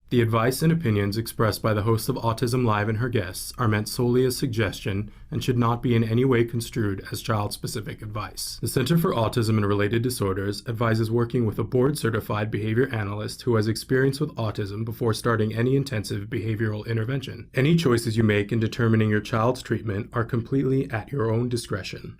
The advice and opinions expressed by the host of Autism Live and her guests are meant solely as suggestion and should not be in any way construed as child-specific advice. The Center for Autism and Related Disorders advises working with a board-certified behavior analyst who has experience with autism before starting any intensive behavioral intervention. Any choices you make in determining your child's treatment are completely at your own discretion.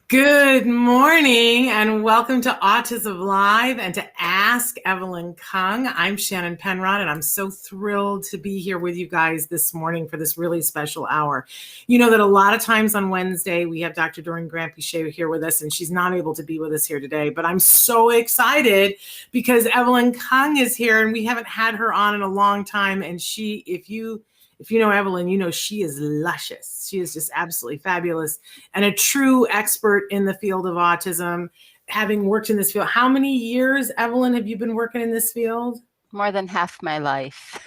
Good morning and welcome to Autism Live and to Ask Evelyn Kung. I'm Shannon Penrod and I'm so thrilled to be here with you guys this morning for this really special hour. You know that a lot of times on Wednesday we have Dr. Doreen Grampy-Shea here with us and she's not able to be with us here today, but I'm so excited because Evelyn Kung is here and we haven't had her on in a long time. And she, if you know Evelyn, you know she is luscious. She is just absolutely fabulous and a true expert in the field of autism, having worked in this field. How many years, Evelyn, have you been working in this field? More than half my life.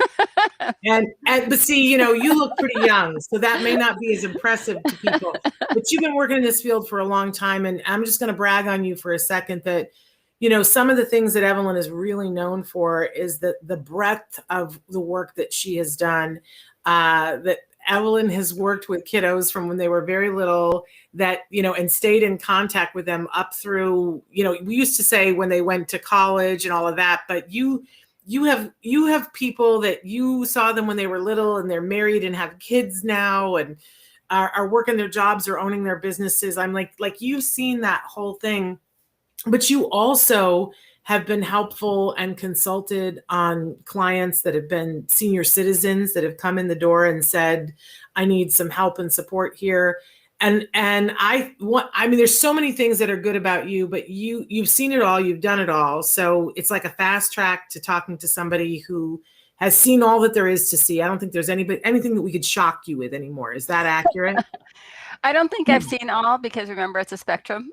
But see, you know, you look pretty young, so that may not be as impressive to people. But you've been working in this field for a long time, and I'm just going to brag on you for a second that, you know, some of the things that Evelyn is really known for is the breadth of the work that she has done. That Evelyn has worked with kiddos from when they were very little, that, you know, and stayed in contact with them up through, you know, we used to say when they went to college and all of that, but you have people that you saw them when they were little and they're married and have kids now and are working their jobs or owning their businesses. I'm like you've seen that whole thing, but you also have been helpful and consulted on clients that have been senior citizens that have come in the door and said, I need some help and support here. And I mean, there's so many things that are good about you, but you've seen it all, you've done it all. So it's like a fast track to talking to somebody who has seen all that there is to see. I don't think there's anything that we could shock you with anymore. Is that accurate? I don't think I've seen all because remember, it's a spectrum.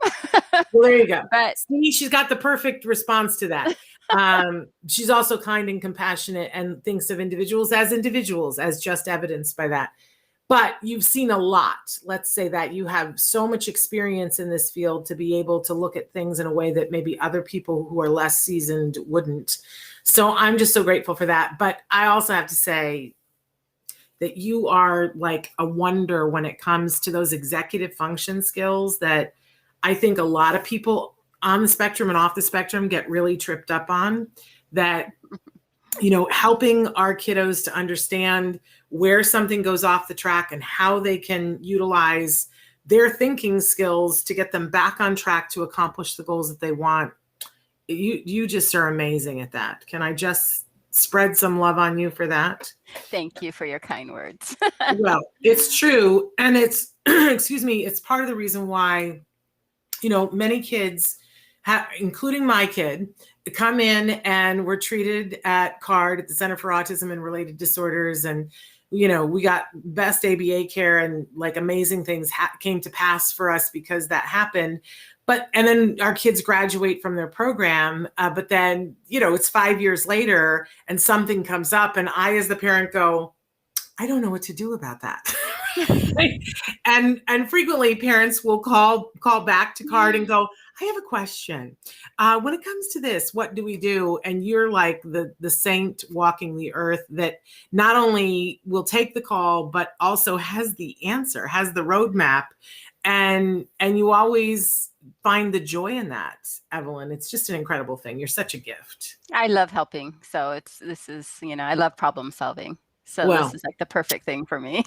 Well, there you go. But see, she's got the perfect response to that. She's also kind and compassionate and thinks of individuals, as just evidenced by that. But you've seen a lot. Let's say that you have so much experience in this field to be able to look at things in a way that maybe other people who are less seasoned wouldn't. So I'm just so grateful for that. But I also have to say that you are like a wonder when it comes to those executive function skills that I think a lot of people on the spectrum and off the spectrum get really tripped up on, that, you know, helping our kiddos to understand where something goes off the track and how they can utilize their thinking skills to get them back on track to accomplish the goals that they want. You just are amazing at that. Can I just spread some love on you for that? Thank you for your kind words. Well, it's true. And it's, excuse me, it's part of the reason why, you know, many kids, including my kid, come in and were treated at CARD, at the Center for Autism and Related Disorders. And, you know, we got best ABA care and like amazing things came to pass for us because that happened. And then our kids graduate from their program, but then, you know, it's 5 years later and something comes up and I, as the parent, go, I don't know what to do about that. and frequently parents will call back to CARD and go, I have a question. When it comes to this, what do we do? And you're like the saint walking the earth that not only will take the call, but also has the answer, has the roadmap. And you always find the joy in that, Evelyn. It's just an incredible thing. You're such a gift. I love helping. So this is, you know, I love problem solving. So this is like the perfect thing for me.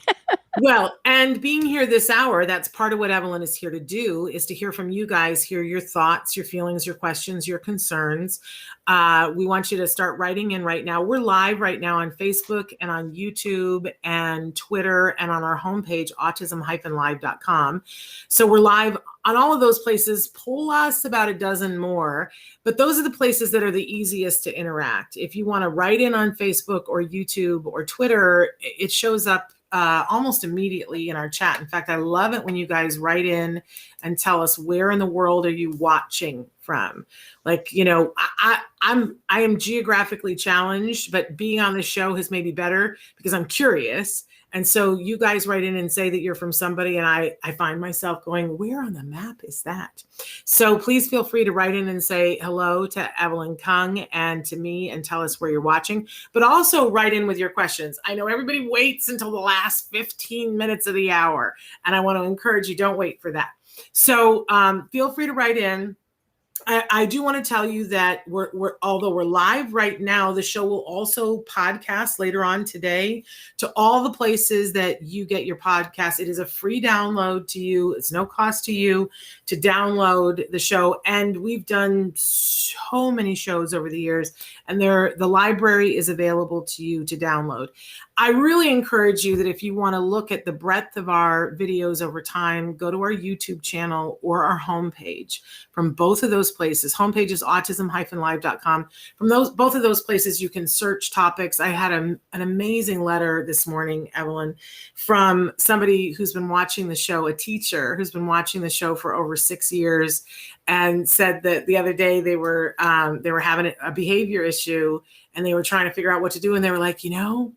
Well, and being here this hour, that's part of what Evelyn is here to do, is to hear from you guys, hear your thoughts, your feelings, your questions, your concerns. We want you to start writing in right now. We're live right now on Facebook and on YouTube and Twitter and on our homepage, autism-live.com. So we're live on all of those places, plus about a dozen more. But those are the places that are the easiest to interact. If you want to write in on Facebook or YouTube or Twitter, it shows up almost immediately in our chat. In fact, I love it when you guys write in and tell us where in the world are you watching from. Like, you know, I am geographically challenged, but being on the show has made me better because I'm curious. And so you guys write in and say that you're from somebody, and I find myself going, where on the map is that? So please feel free to write in and say hello to Evelyn Kung and to me and tell us where you're watching, but also write in with your questions. I know everybody waits until the last 15 minutes of the hour, and I want to encourage you, don't wait for that. So feel free to write in. I do want to tell you that although we're live right now, the show will also podcast later on today to all the places that you get your podcast. It is a free download to you. It's no cost to you to download the show. And we've done so many shows over the years, and the library is available to you to download. I really encourage you that if you want to look at the breadth of our videos over time, go to our YouTube channel or our homepage. From both of those places, homepage is autism-live.com. From both of those places, you can search topics. I had an amazing letter this morning, Evelyn, from somebody who's been watching the show, a teacher who's been watching the show for over 6 years, and said that the other day they were having a behavior issue and they were trying to figure out what to do. And they were like, you know,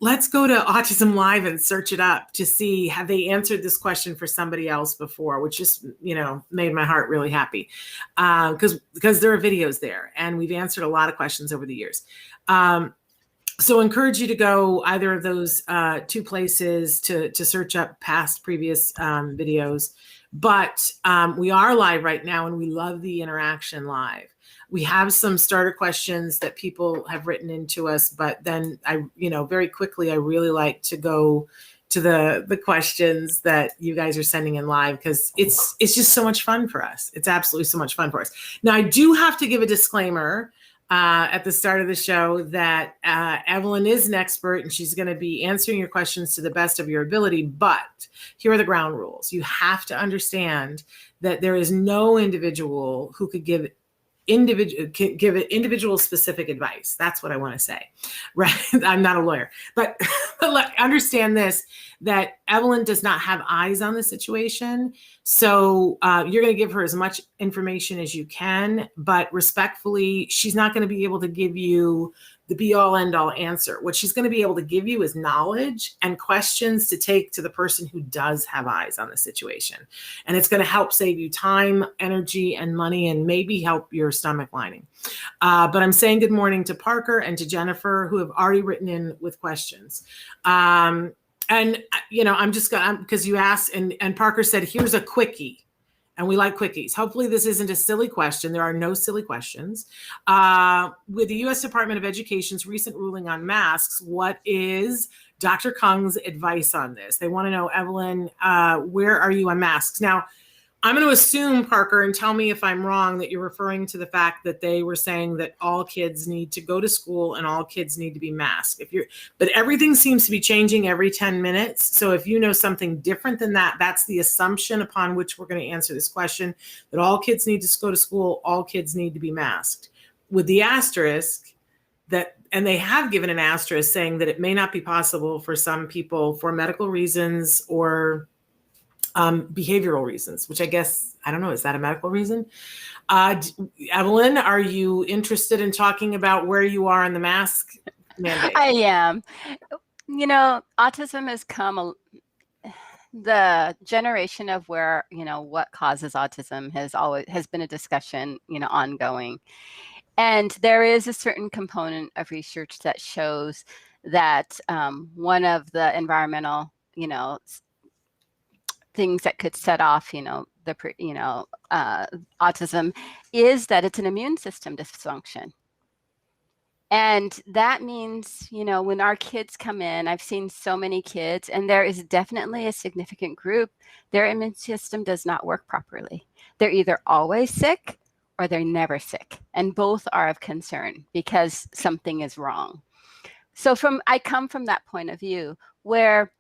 let's go to Autism Live and search it up to see, have they answered this question for somebody else before, which just, you know, made my heart really happy because there are videos there and we've answered a lot of questions over the years. So encourage you to go either of those two places to search up previous videos. But we are live right now and we love the interaction live. We have some starter questions that people have written into us, but then very quickly, I really like to go to the questions that you guys are sending in live because it's just so much fun for us. It's absolutely so much fun for us. Now, I do have to give a disclaimer at the start of the show that Evelyn is an expert and she's going to be answering your questions to the best of your ability. But here are the ground rules. You have to understand that there is no individual who could give individual specific advice. That's what I want to say, right? I'm not a lawyer, but understand this, that Evelyn does not have eyes on the situation. So you're going to give her as much information as you can, but respectfully, she's not going to be able to give you the be all end all answer. What she's going to be able to give you is knowledge and questions to take to the person who does have eyes on the situation. And it's going to help save you time, energy, and money, and maybe help your stomach lining. But I'm saying good morning to Parker and to Jennifer, who have already written in with questions. And, you know, I'm just going to, because you asked, and Parker said, here's a quickie. And we like quickies. Hopefully this isn't a silly question. There are no silly questions. With the U.S. Department of Education's recent ruling on masks, what is Dr. Kung's advice on this? They want to know, Evelyn, where are you on masks? Now, I'm going to assume, Parker, and tell me if I'm wrong, that you're referring to the fact that they were saying that all kids need to go to school and all kids need to be masked. But everything seems to be changing every 10 minutes. So if you know something different than that, that's the assumption upon which we're going to answer this question, that all kids need to go to school, all kids need to be masked. With the asterisk that, and they have given an asterisk saying that it may not be possible for some people for medical reasons or behavioral reasons, which I guess, I don't know, is that a medical reason? Evelyn, are you interested in talking about where you are on the mask mandate? I am. You know, autism has come, the generation of where, you know, what causes autism has been a discussion, you know, ongoing. And there is a certain component of research that shows that one of the environmental, you know, things that could set off, you know, autism is that it's an immune system dysfunction. And that means, when our kids come in, I've seen so many kids, and there is definitely a significant group, their immune system does not work properly. They're either always sick or they're never sick. And both are of concern because something is wrong. So I come from that point of view, where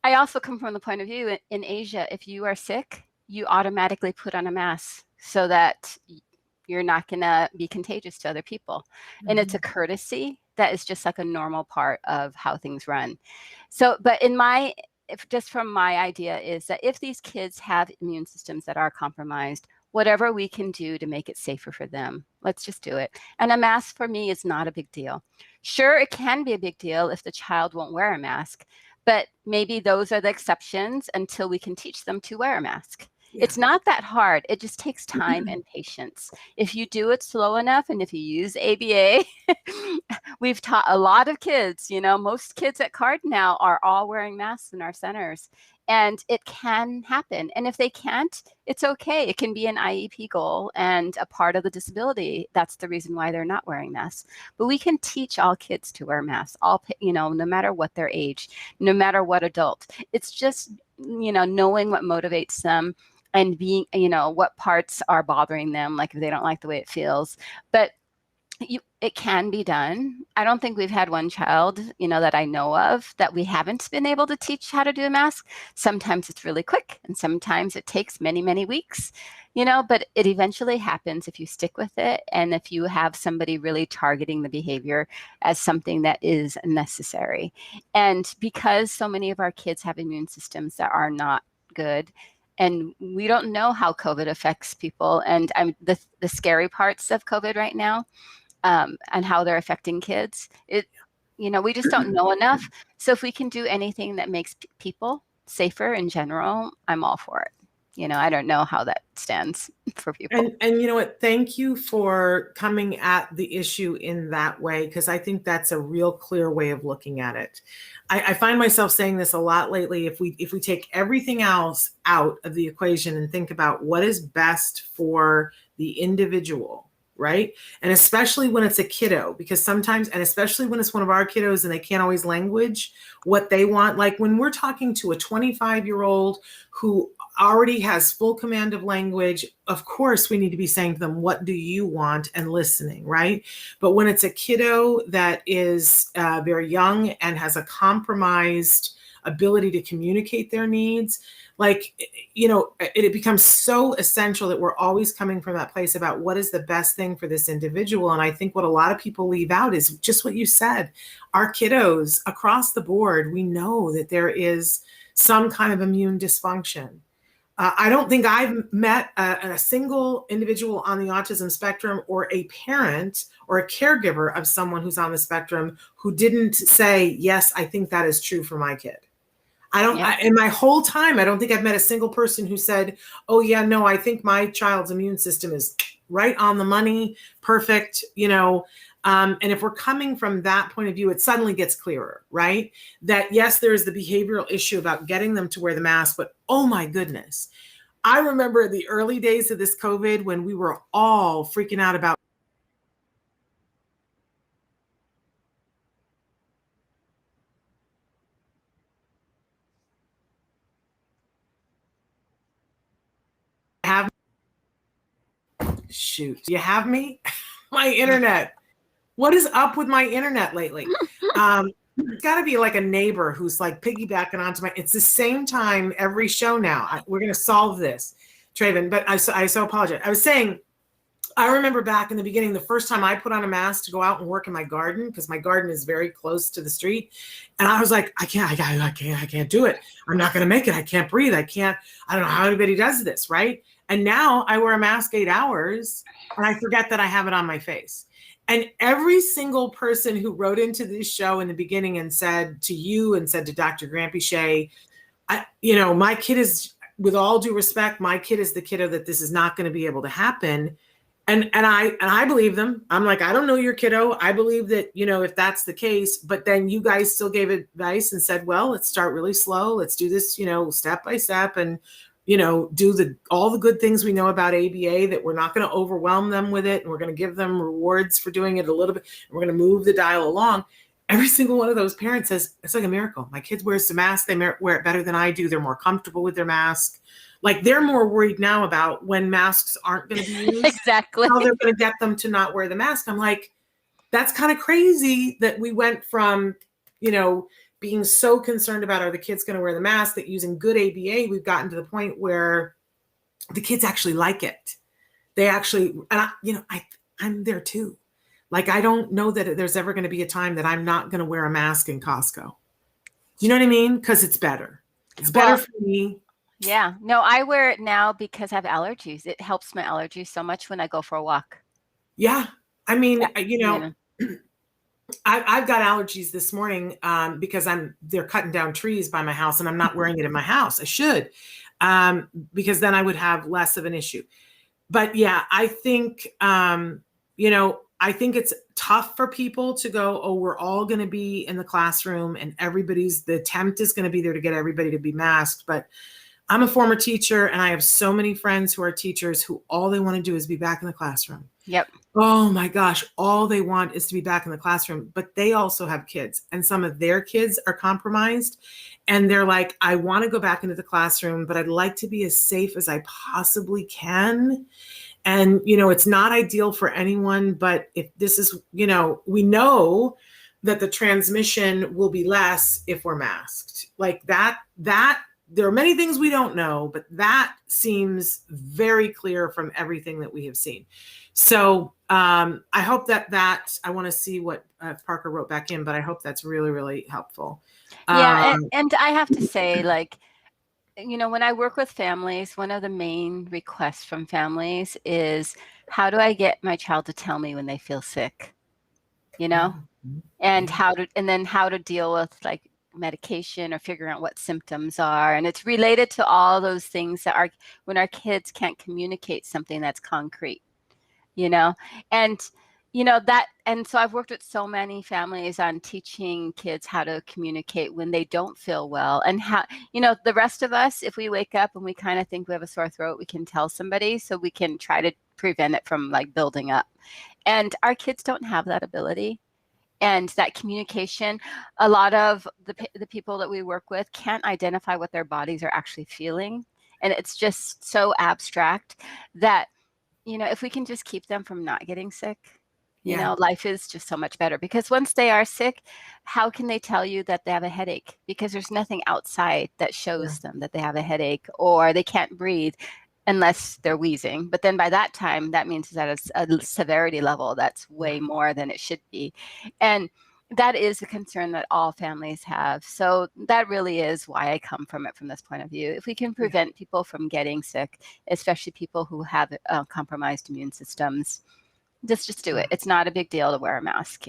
I also come from the point of view in Asia, if you are sick, you automatically put on a mask so that you're not going to be contagious to other people. Mm-hmm. And it's a courtesy that is just like a normal part of how things run. So, but just from my idea is that if these kids have immune systems that are compromised, whatever we can do to make it safer for them, let's just do it. And a mask for me is not a big deal. Sure, it can be a big deal if the child won't wear a mask, but maybe those are the exceptions until we can teach them to wear a mask. Yeah. It's not that hard. It just takes time and patience. If you do it slow enough, and if you use ABA, we've taught a lot of kids, most kids at CARD now are all wearing masks in our centers, and it can happen. And if they can't, it's okay. It can be an IEP goal and a part of the disability. That's the reason why they're not wearing masks. But we can teach all kids to wear masks, no matter what their age, no matter what adult. It's just, knowing what motivates them, and being, what parts are bothering them, like if they don't like the way it feels. But it can be done. I don't think we've had one child, that I know of that we haven't been able to teach how to do a mask. Sometimes it's really quick, and sometimes it takes many, many weeks, but it eventually happens if you stick with it, and if you have somebody really targeting the behavior as something that is necessary. And because so many of our kids have immune systems that are not good, and we don't know how COVID affects people, and the scary parts of COVID right now, and how they're affecting kids. We just don't know enough. So if we can do anything that makes people safer in general, I'm all for it. I don't know how that stands for people. And you know what? Thank you for coming at the issue in that way, because I think that's a real clear way of looking at it. I find myself saying this a lot lately. If we take everything else out of the equation and think about what is best for the individual, right? And especially when it's a kiddo, because sometimes, and especially when it's one of our kiddos and they can't always language what they want. Like when we're talking to a 25-year-old who already has full command of language, of course we need to be saying to them, what do you want, and listening, right? But when it's a kiddo that is very young and has a compromised ability to communicate their needs, it becomes so essential that we're always coming from that place about what is the best thing for this individual. And I think what a lot of people leave out is just what you said. Our kiddos across the board, we know that there is some kind of immune dysfunction. I don't think I've met a single individual on the autism spectrum, or a parent or a caregiver of someone who's on the spectrum, who didn't say, yes, I think that is true for my kid. In my whole time, I don't think I've met a single person who said, oh yeah, no, I think my child's immune system is right on the money, perfect, and if we're coming from that point of view, it suddenly gets clearer, right? That yes, there's the behavioral issue about getting them to wear the mask, but oh my goodness. I remember the early days of this COVID when we were all freaking out about shoot, do you have me? My internet. What is up with my internet lately? It's got to be like a neighbor who's like piggybacking onto it's the same time every show now. We're going to solve this, Traven, but I so apologize. I was saying, I remember back in the beginning, the first time I put on a mask to go out and work in my garden, because my garden is very close to the street. And I was like, I can't do it. I'm not going to make it. I can't breathe. I don't know how anybody does this, right? And now I wear a mask 8 hours and I forget that I have it on my face. And every single person who wrote into this show in the beginning and said to you and said to Dr. Grampy Shea, my kid is, with all due respect, my kid is the kiddo that this is not going to be able to happen. And I believe them. I'm like, I don't know your kiddo. I believe that, if that's the case, but then you guys still gave advice and said, well, let's start really slow. Let's do this, step by step. And do all the good things we know about ABA, that we're not going to overwhelm them with it. And we're going to give them rewards for doing it a little bit. And we're going to move the dial along. Every single one of those parents says, it's like a miracle. My kids wears the mask. They wear it better than I do. They're more comfortable with their mask. Like, they're more worried now about when masks aren't going to be used. Exactly. How they're going to get them to not wear the mask. I'm like, that's kind of crazy that we went from, being so concerned about, are the kids going to wear the mask, that using good ABA, we've gotten to the point where the kids actually like it. They actually, and I'm there too. Like, I don't know that there's ever going to be a time that I'm not going to wear a mask in Costco. You know what I mean? Because it's better. It's better for me. Yeah. No, I wear it now because I have allergies. It helps my allergies so much when I go for a walk. Yeah. I mean, I've got allergies this morning because they're cutting down trees by my house, and I'm not wearing it in my house. I should, because then I would have less of an issue. But yeah, I think, I think it's tough for people to go, oh, we're all going to be in the classroom and the attempt is going to be there to get everybody to be masked. But I'm a former teacher, and I have so many friends who are teachers who all they want to do is be back in the classroom. Yep. Oh my gosh, all they want is to be back in the classroom, but they also have kids, and some of their kids are compromised, and they're like, I want to go back into the classroom, but I'd like to be as safe as I possibly can. And, it's not ideal for anyone, but if this is, we know that the transmission will be less if we're masked. Like that, there are many things we don't know, but that seems very clear from everything that we have seen. So I hope that I want to see what Parker wrote back in, but I hope that's really, really helpful. Yeah. And I have to say, like, when I work with families, one of the main requests from families is, how do I get my child to tell me when they feel sick? And how to deal with, like, medication or figuring out what symptoms are. And it's related to all those things that are when our kids can't communicate something that's concrete, and so I've worked with so many families on teaching kids how to communicate when they don't feel well, and how, the rest of us, if we wake up and we kind of think we have a sore throat, we can tell somebody so we can try to prevent it from, like, building up. And our kids don't have that ability. And that communication, a lot of the people that we work with can't identify what their bodies are actually feeling. And it's just so abstract that, if we can just keep them from not getting sick, life is just so much better. Because once they are sick, how can they tell you that they have a headache? Because there's nothing outside that shows them that they have a headache, or they can't breathe unless they're wheezing. But then by that time, that means that a severity level that's way more than it should be. And that is a concern that all families have. So that really is why I come from it from this point of view. If we can prevent people from getting sick, especially people who have compromised immune systems, just do it. It's not a big deal to wear a mask,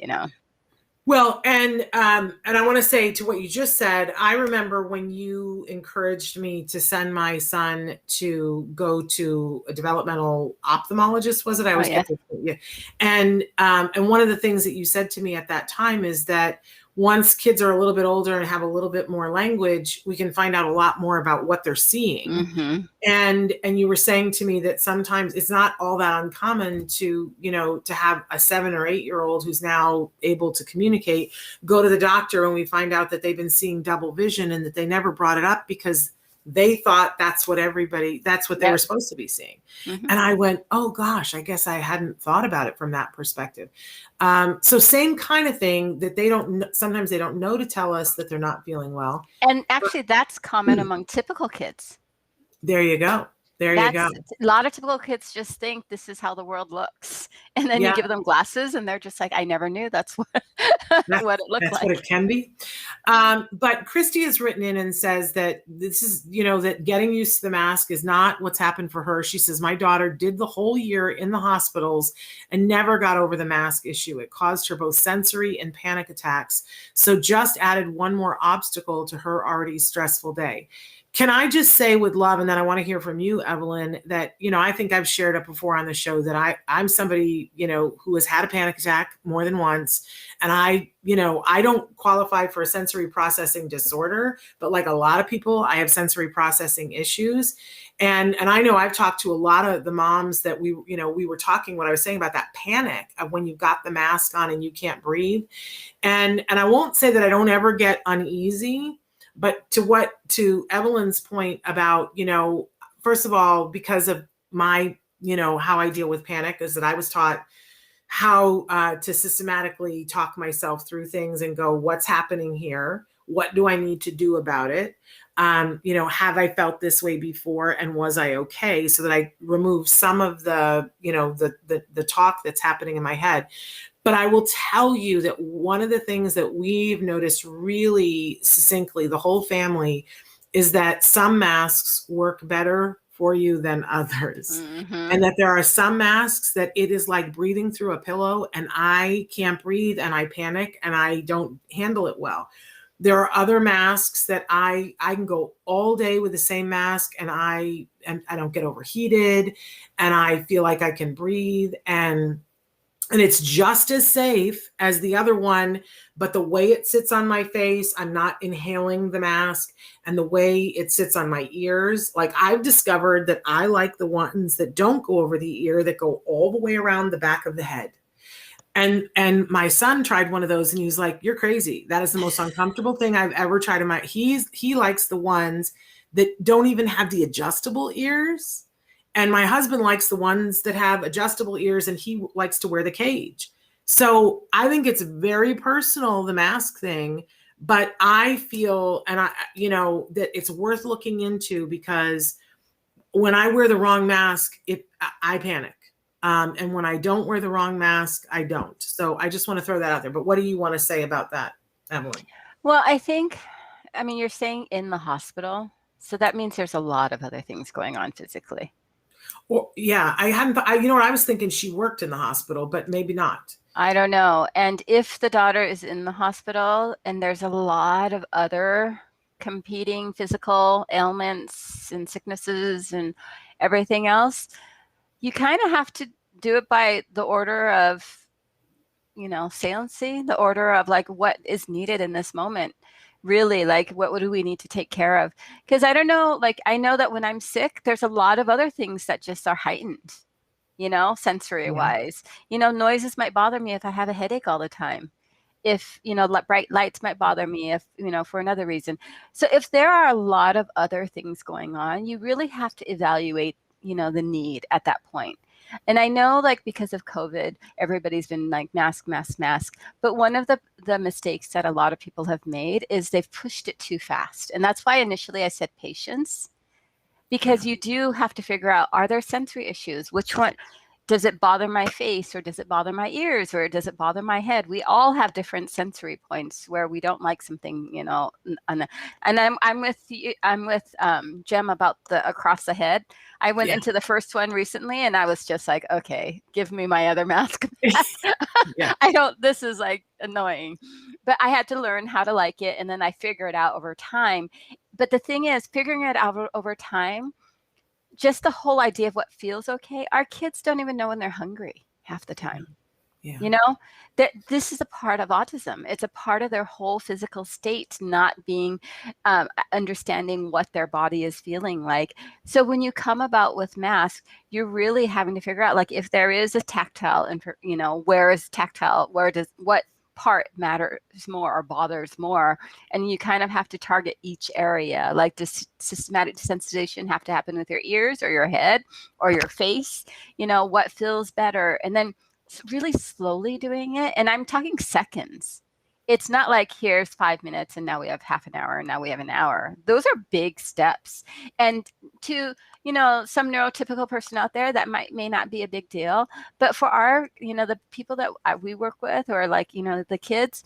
Well, and I want to say to what you just said, I remember when you encouraged me to send my son to go to a developmental ophthalmologist, was it? I always get this, And one of the things that you said to me at that time is that once kids are a little bit older and have a little bit more language, we can find out a lot more about what they're seeing. Mm-hmm. And you were saying to me that sometimes it's not all that uncommon to have a 7 or 8 year old who's now able to communicate, go to the doctor, and we find out that they've been seeing double vision, and that they never brought it up because they thought that's what they were supposed to be seeing. Mm-hmm. And I went, oh gosh, I guess I hadn't thought about it from that perspective. So same kind of thing, that sometimes they don't know to tell us that they're not feeling well. And actually that's common among typical kids. There you go. You go. A lot of typical kids just think this is how the world looks. And then you give them glasses and they're just like, I never knew that's what it looked like. That's what it can be. But Christy has written in and says that this is, that getting used to the mask is not what's happened for her. She says, my daughter did the whole year in the hospitals and never got over the mask issue. It caused her both sensory and panic attacks. So just added one more obstacle to her already stressful day. Can I just say with love, and then I want to hear from you, Evelyn, that, I think I've shared it before on the show that I'm somebody, who has had a panic attack more than once. And I don't qualify for a sensory processing disorder, but like a lot of people, I have sensory processing issues. And I know I've talked to a lot of the moms that we were talking, what I was saying about that panic of when you've got the mask on and you can't breathe. And I won't say that I don't ever get uneasy, but to Evelyn's point about, first of all, because of my, how I deal with panic is that I was taught how to systematically talk myself through things and go, what's happening here? What do I need to do about it? Have I felt this way before and was I okay? So that I remove some of the, the talk that's happening in my head. But I will tell you that one of the things that we've noticed really succinctly, the whole family, is that some masks work better for you than others. Mm-hmm. And that there are some masks that it is like breathing through a pillow and I can't breathe and I panic and I don't handle it well. There are other masks that I can go all day with the same mask and I don't get overheated and I feel like I can breathe and it's just as safe as the other one, but the way it sits on my face, I'm not inhaling the mask, and the way it sits on my ears, like I've discovered that I like the ones that don't go over the ear, that go all the way around the back of the head. And my son tried one of those and he was like, you're crazy. That is the most uncomfortable thing I've ever tried in my, he likes the ones that don't even have the adjustable ears. And my husband likes the ones that have adjustable ears and he likes to wear the cage. So I think it's very personal, the mask thing, but I feel, and that it's worth looking into because when I wear the wrong mask, I panic. And when I don't wear the wrong mask, I don't. So I just want to throw that out there. But what do you want to say about that, Evelyn? Well, you're saying in the hospital, so that means there's a lot of other things going on physically. Well, yeah, I was thinking she worked in the hospital, but maybe not. I don't know. And if the daughter is in the hospital and there's a lot of other competing physical ailments and sicknesses and everything else, you kind of have to do it by the order of, saliency, the order of like what is needed in this moment. Really, like what do we need to take care of? Because I don't know, like I know that when I'm sick, there's a lot of other things that just are heightened, sensory wise. Noises might bother me if I have a headache all the time. If, bright lights might bother me if, for another reason. So if there are a lot of other things going on, you really have to evaluate, the need at that point. And I know, like, because of COVID, everybody's been like mask. But one of the mistakes that a lot of people have made is they've pushed it too fast. And that's why initially I said patience, because you do have to figure out, are there sensory issues? Which one? Does it bother my face or does it bother my ears or does it bother my head? We all have different sensory points where we don't like something, and I'm with you, I'm with Jem about the across the head. I went into the first one recently and I was just like, okay, give me my other mask. This is like annoying, but I had to learn how to like it. And then I figure it out over time. But the thing is, figuring it out over time, just the whole idea of what feels okay. Our kids don't even know when they're hungry half the time. Yeah. That this is a part of autism. It's a part of their whole physical state, not being understanding what their body is feeling like. So when you come about with masks, you're really having to figure out, like, if there is a tactile, and where is tactile? What part matters more or bothers more, and you kind of have to target each area. Like, does systematic desensitization have to happen with your ears or your head or your face? What feels better? And then really slowly doing it. And I'm talking seconds. It's not like here's 5 minutes and now we have half an hour and now we have an hour. Those are big steps. And to, some neurotypical person out there, that may not be a big deal. But for our, the people that we work with, or like, the kids,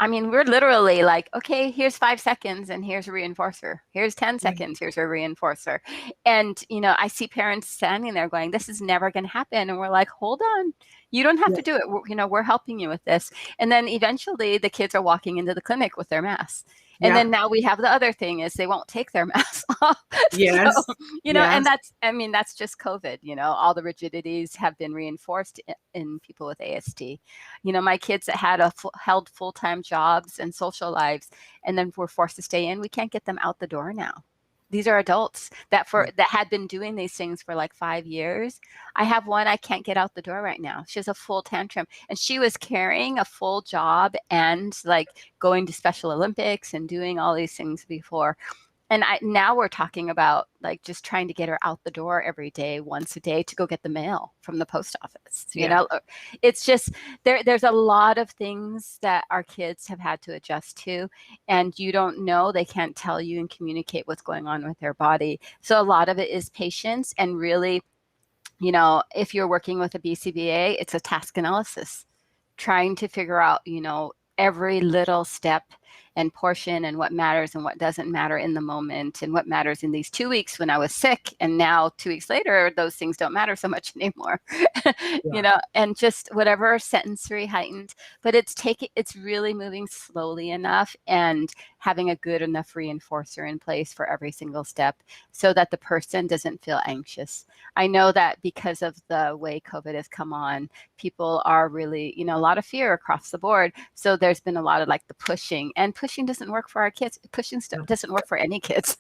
we're literally like, okay, here's 5 seconds and here's a reinforcer. Here's 10 seconds, here's a reinforcer. And, I see parents standing there going, this is never going to happen. And we're like, hold on, you don't have to do it. We're helping you with this. And then eventually the kids are walking into the clinic with their masks. And then now we have the other thing is they won't take their masks off. Yes. So, and that's just COVID, all the rigidities have been reinforced in people with ASD. My kids that had held full-time jobs and social lives and then were forced to stay in, we can't get them out the door now. These are adults that had been doing these things for like 5 years. I have one, I can't get out the door right now. She has a full tantrum and she was carrying a full job and like going to Special Olympics and doing all these things before. And now we're talking about like just trying to get her out the door every day, once a day, to go get the mail from the post office. It's just there's a lot of things that our kids have had to adjust to, and you don't know, they can't tell you and communicate what's going on with their body. So a lot of it is patience, and really, if you're working with a BCBA, it's a task analysis, trying to figure out, every little step and portion and what matters and what doesn't matter in the moment and what matters in these 2 weeks when I was sick. And now 2 weeks later, those things don't matter so much anymore, and just whatever sensory heightened, but it's really moving slowly enough and having a good enough reinforcer in place for every single step so that the person doesn't feel anxious. I know that because of the way COVID has come on, people are really, a lot of fear across the board. So there's been a lot of like the pushing, and pushing doesn't work for our kids. Pushing stuff doesn't work for any kids.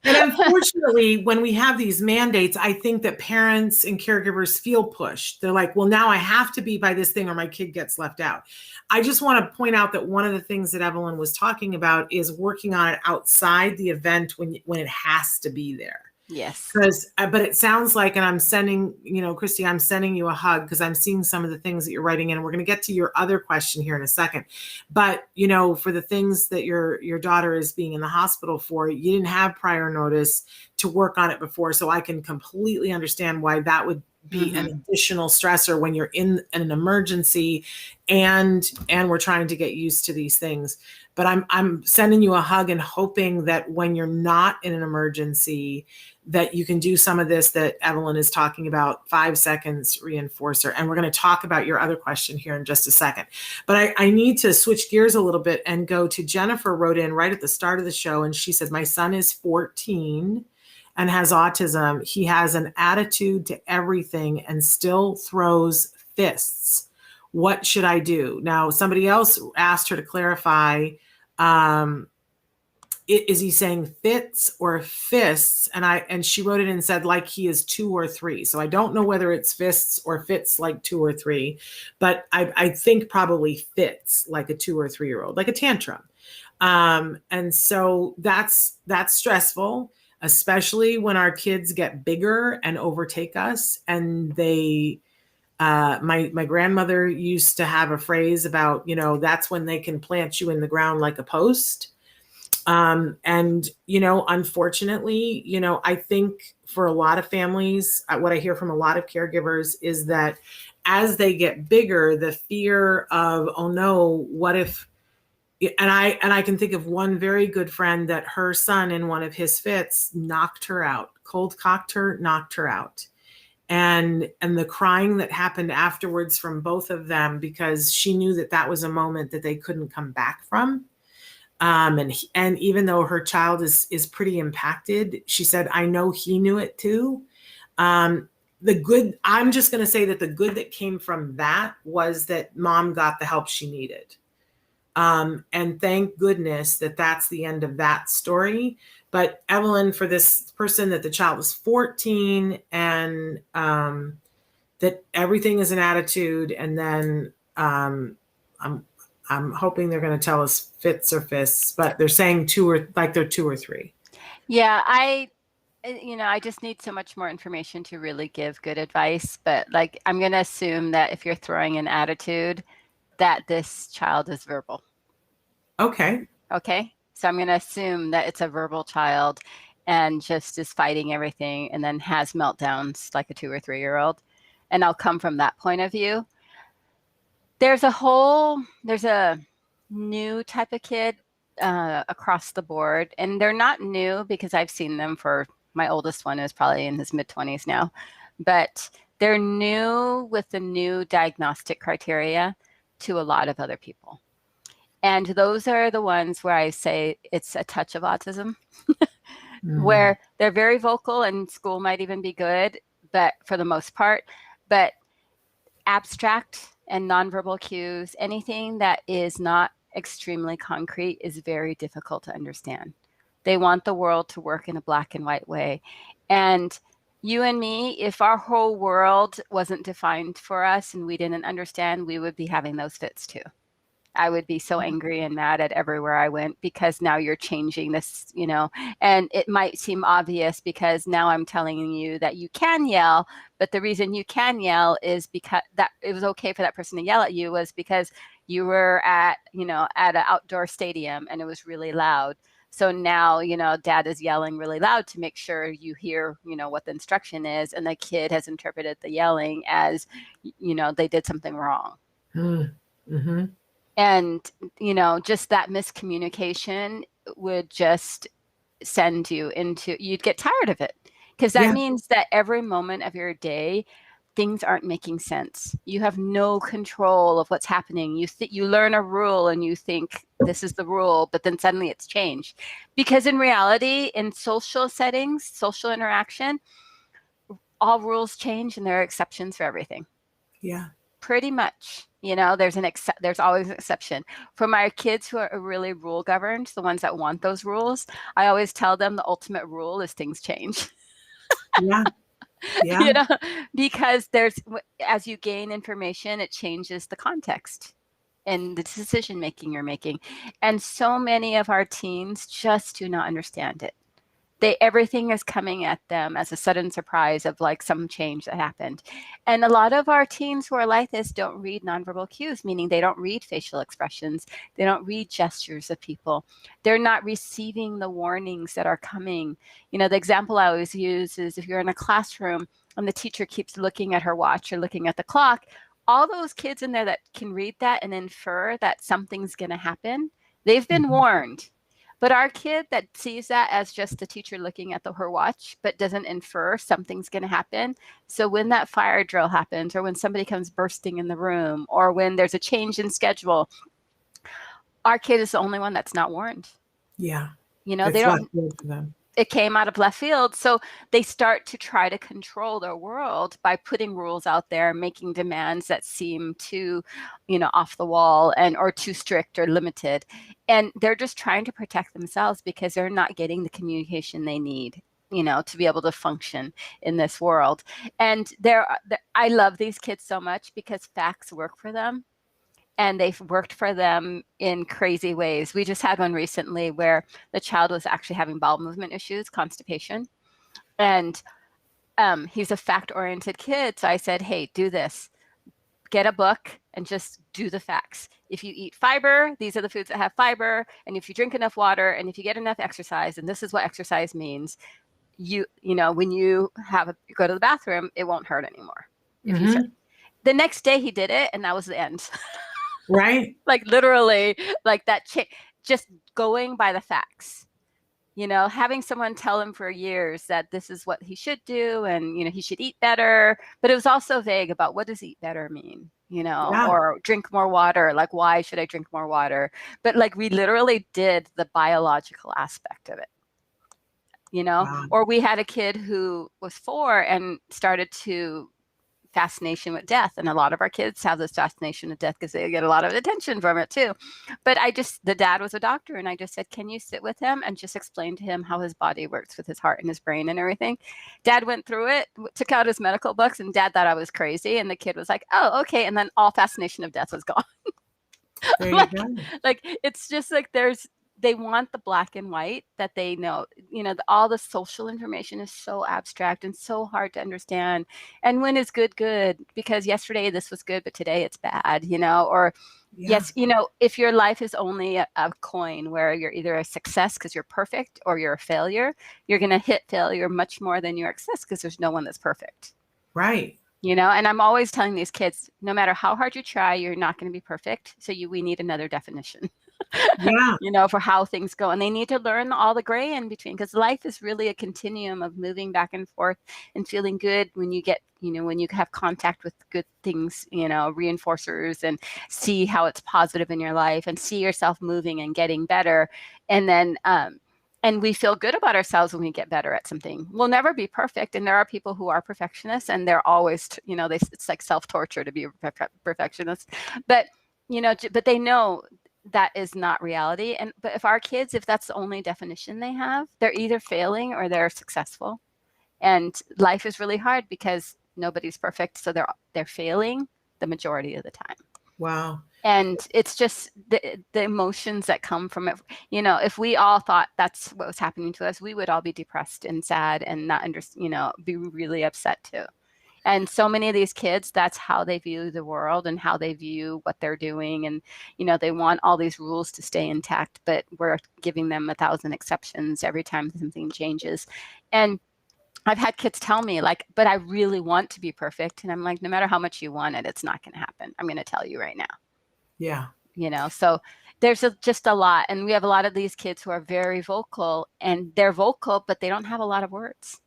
And unfortunately, when we have these mandates, I think that parents and caregivers feel pushed. They're like, well, now I have to be by this thing or my kid gets left out. I just want to point out that one of the things that Evelyn was talking about is working on it outside the event when it has to be there. Yes. But it sounds like, and I'm sending, Christy, I'm sending you a hug because I'm seeing some of the things that you're writing in. And we're going to get to your other question here in a second. But, for the things that your daughter is being in the hospital for, you didn't have prior notice to work on it before. So I can completely understand why that would be an additional stressor when you're in an emergency and we're trying to get used to these things. But I'm sending you a hug and hoping that when you're not in an emergency, that you can do some of this that Evelyn is talking about, 5 seconds reinforcer. And we're going to talk about your other question here in just a second. But I need to switch gears a little bit and go to Jennifer wrote in right at the start of the show. And she said, my son is 14 and has autism. He has an attitude to everything and still throws fists. What should I do? Now, somebody else asked her to clarify, is he saying fits or fists? And she wrote it and said like he is 2 or 3. So I don't know whether it's fists or fits like 2 or 3, but I think probably fits like a 2 or 3-year-old, like a tantrum. And so that's stressful, especially when our kids get bigger and overtake us. And they, my grandmother used to have a phrase about, that's when they can plant you in the ground like a post. And, unfortunately, I think for a lot of families, what I hear from a lot of caregivers is that as they get bigger, the fear of, oh no, what if, and I can think of one very good friend that her son in one of his fits knocked her out, cold cocked her, knocked her out. And the crying that happened afterwards from both of them, because she knew that was a moment that they couldn't come back from. And even though her child is pretty impacted, she said, I know he knew it too. I'm just going to say that the good that came from that was that mom got the help she needed. And thank goodness that's the end of that story. But Evelyn, for this person that the child was 14 and that everything is an attitude, and then I'm hoping they're going to tell us fits or fists, but they're saying 2 or 3. Yeah, I just need so much more information to really give good advice. But like, I'm going to assume that if you're throwing an attitude, that this child is verbal. Okay. So I'm going to assume that it's a verbal child and just is fighting everything and then has meltdowns like a 2 or 3-year-old. And I'll come from that point of view. There's a new type of kid across the board, and they're not new because I've seen them my oldest one is probably in his mid-20s now, but they're new with the new diagnostic criteria to a lot of other people. And those are the ones where I say it's a touch of autism, Mm. where they're very vocal and school might even be good, but for the most part, but abstract and nonverbal cues, anything that is not extremely concrete is very difficult to understand. They want the world to work in a black and white way. And you and me, if our whole world wasn't defined for us and we didn't understand, we would be having those fits too. I would be so angry and mad at everywhere I went because now you're changing this, you know, and it might seem obvious because now I'm telling you that you can yell, but the reason you can yell is because that it was okay for that person to yell at you was because you were at, you know, at an outdoor stadium and it was really loud. So now, you know, dad is yelling really loud to make sure you hear, you know, what the instruction is. And the kid has interpreted the yelling as, you know, they did something wrong. Mm-hmm. And, you know, just that miscommunication would just send you into, you'd get tired of it. Because that means that every moment of your day, things aren't making sense. You have no control of what's happening. You learn a rule and you think this is the rule, but then suddenly it's changed. Because in reality, in social settings, social interaction, all rules change and there are exceptions for everything. Yeah. Pretty much, you know, there's always an exception. For my kids who are really rule governed, the ones that want those rules, I always tell them the ultimate rule is things change. Yeah. Yeah. You know, because as you gain information, it changes the context and the decision making you're making. And so many of our teens just do not understand it. Everything is coming at them as a sudden surprise of like some change that happened. And a lot of our teens who are like this don't read nonverbal cues, meaning they don't read facial expressions. They don't read gestures of people. They're not receiving the warnings that are coming. You know, the example I always use is if you're in a classroom and the teacher keeps looking at her watch or looking at the clock, all those kids in there that can read that and infer that something's going to happen, they've been warned. But our kid that sees that as just the teacher looking at her watch, but doesn't infer something's going to happen. So when that fire drill happens, or when somebody comes bursting in the room, or when there's a change in schedule, our kid is the only one that's not warned. Yeah. You know, It's they don't. good for them. It came out of left field. So they start to try to control their world by putting rules out there, making demands that seem too, you know, off the wall or too strict or limited. And they're just trying to protect themselves because they're not getting the communication they need, you know, to be able to function in this world. And I love these kids so much because facts work for them. And they've worked for them in crazy ways. We just had one recently where the child was actually having bowel movement issues, constipation. And he's a fact-oriented kid. So I said, hey, do this. Get a book and just do the facts. If you eat fiber, these are the foods that have fiber. And if you drink enough water and if you get enough exercise, and this is what exercise means, you know, when you go to the bathroom, it won't hurt anymore. If you start. The next day he did it and that was the end. Right. Like literally like that just going by the facts, you know, having someone tell him for years that this is what he should do and, you know, he should eat better. But it was also vague about what does eat better mean, you know, or drink more water. Like, why should I drink more water? But like we literally did the biological aspect of it, you know, or we had a kid who was 4 and started to fascination with death. And a lot of our kids have this fascination with death because they get a lot of attention from it too. But the dad was a doctor and I just said, can you sit with him and just explain to him how his body works with his heart and his brain and everything? Dad went through it, took out his medical books, and dad thought I was crazy. And the kid was like, oh, okay. And then all fascination of death was gone. Like, it's just like they want the black and white that they know, you know, all the social information is so abstract and so hard to understand. And when is good, because yesterday this was good, but today it's bad, you know, or yes, you know, if your life is only a coin where you're either a success because you're perfect or you're a failure, you're going to hit failure much more than your success because there's no one that's perfect. Right. You know, and I'm always telling these kids, no matter how hard you try, you're not going to be perfect. So we need another definition. Yeah. for how things go. And they need to learn all the gray in between, because life is really a continuum of moving back and forth and feeling good when you get, when you have contact with good things, reinforcers, and see how it's positive in your life and see yourself moving and getting better. And then, and we feel good about ourselves when we get better at something. We'll never be perfect. And there are people who are perfectionists, and they're always, it's like self-torture to be a perfectionist. But, but they know that is not reality. But if our kids, if that's the only definition they have, they're either failing or they're successful. And life is really hard because nobody's perfect. So they're failing the majority of the time. Wow. And it's just the emotions that come from it. If we all thought that's what was happening to us, we would all be depressed and sad and not be really upset too. And so many of these kids, that's how they view the world and how they view what they're doing. And, they want all these rules to stay intact, but we're giving them 1,000 exceptions every time something changes. And I've had kids tell me, like, but I really want to be perfect. And I'm like, no matter how much you want it, it's not going to happen. I'm going to tell you right now. Yeah. So there's just a lot. And we have a lot of these kids who are very vocal, and they're vocal, but they don't have a lot of words.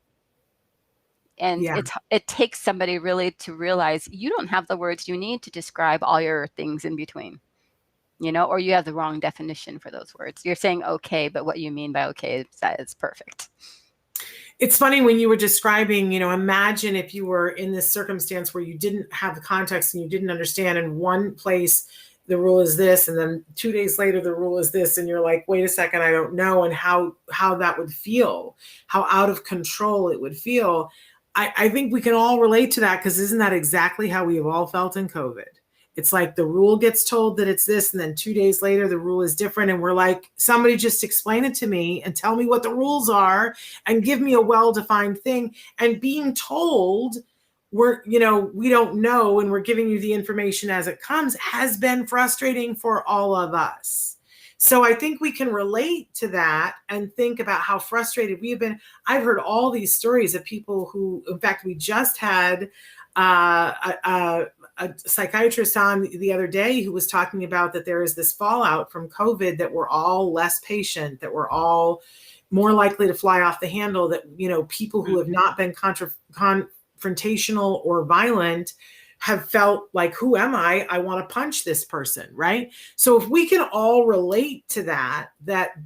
And it takes somebody really to realize you don't have the words you need to describe all your things in between, or you have the wrong definition for those words. You're saying okay, but what you mean by okay is that it's perfect. It's funny when you were describing, imagine if you were in this circumstance where you didn't have the context and you didn't understand. In one place, the rule is this, and then 2 days later, the rule is this. And you're like, wait a second, I don't know. And how that would feel, how out of control it would feel. I think we can all relate to that, because isn't that exactly how we've all felt in COVID? It's like the rule gets told that it's this, and then 2 days later, the rule is different. And we're like, somebody just explain it to me and tell me what the rules are and give me a well-defined thing. And being told we don't know, and we're giving you the information as it comes, has been frustrating for all of us. So I think we can relate to that and think about how frustrated we have been. I've heard all these stories of people who, in fact, we just had a psychiatrist on the other day who was talking about that there is this fallout from COVID, that we're all less patient, that we're all more likely to fly off the handle, that, people who have not been confrontational or violent have felt like, who am I? I want to punch this person, right? So if we can all relate to that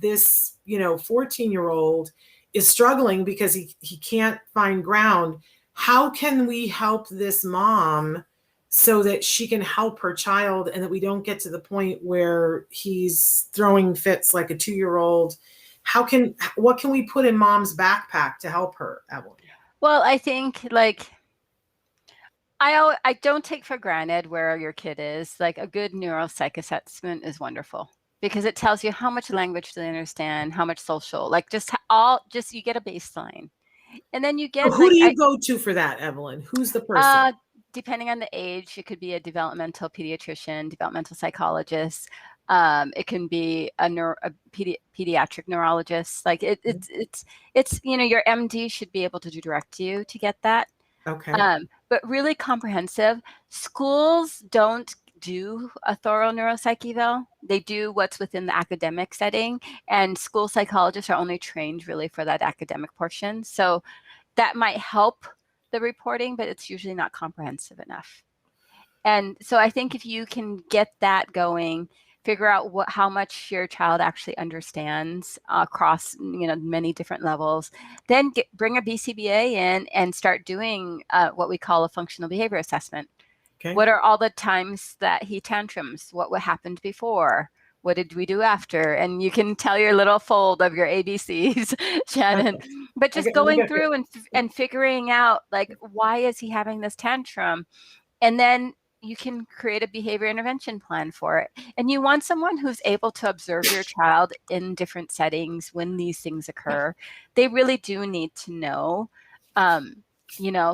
this, 14-year-old is struggling because he can't find ground, how can we help this mom so that she can help her child, and that we don't get to the point where he's throwing fits like a 2-year-old? What can we put in mom's backpack to help her, Evelyn? Well, I think, like, I don't take for granted where your kid is. Like, a good neuropsych assessment is wonderful, because it tells you how much language do they understand, how much social, like just you get a baseline. And then you get, who do you go to for that, Evelyn? Who's the person? Depending on the age, it could be a developmental pediatrician, developmental psychologist. It can be a pediatric neurologist. Like it's your MD should be able to direct you to get that. Okay. But really comprehensive. Schools don't do a thorough neuropsych eval. They do what's within the academic setting, and school psychologists are only trained really for that academic portion. So that might help the reporting, but it's usually not comprehensive enough. And so I think if you can get that going, figure out how much your child actually understands across many different levels, then bring a BCBA in and start doing what we call a functional behavior assessment. Okay. What are all the times that he tantrums? What happened before? What did we do after? And you can tell your little fold of your ABCs, Shannon. Okay. But just going through and figuring out, like, why is he having this tantrum? And then you can create a behavior intervention plan for it. And you want someone who's able to observe your child in different settings when these things occur. They really do need to know,